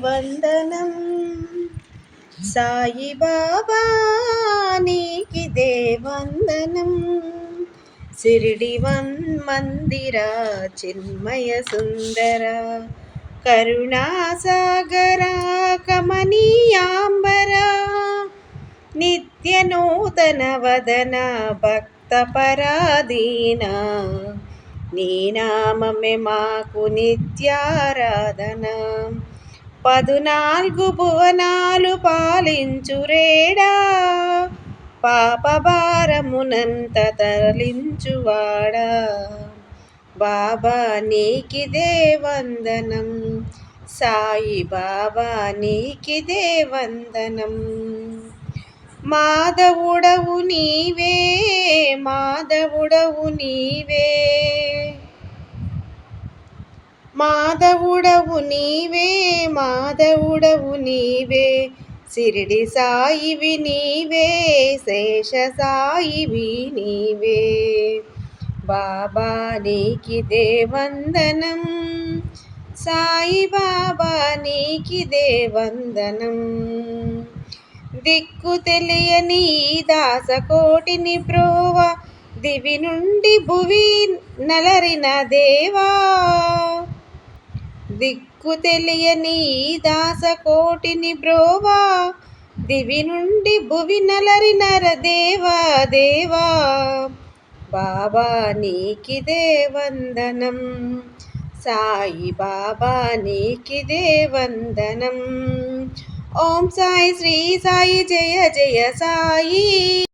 వందనం సాయి బాబా నీకిదే వందనం సిరిడి మందిర చిన్మయ సుందర కరుణాసాగర కమనీయాంబర నిత్య నూతన వదన భక్త పరాధీన నీ నామమే మాకు నిత్యారాధన 14 భువనాలు పాలించురేడా పాప భారమునంత తరలించువాడా బాబా నీకిదే వందనం సాయి బాబా నీకిదే వందనం మాధవుడవు నీవే మాధవుడవు నీవే మాధవుడవు నీవే మాధవుడవు నీవే సిరిడి సాయివి నీవే శేష సాయివి నీవే బాబా నీకిదే వందనం సాయి బాబా నీకిదే వందనం దిక్కు తెలియని దాసకోటిని బ్రోవ దివి నుండి భువి నలరిన దేవా దిక్కు తెలియని దాసకోటిని బ్రోవా దివి నుండి భువి నలరిన దేవా దేవా బాబా నీకిదే వందనం సాయి బాబా నీకిదే వందనం ఓం సాయి శ్రీ సాయి జయ జయ సాయి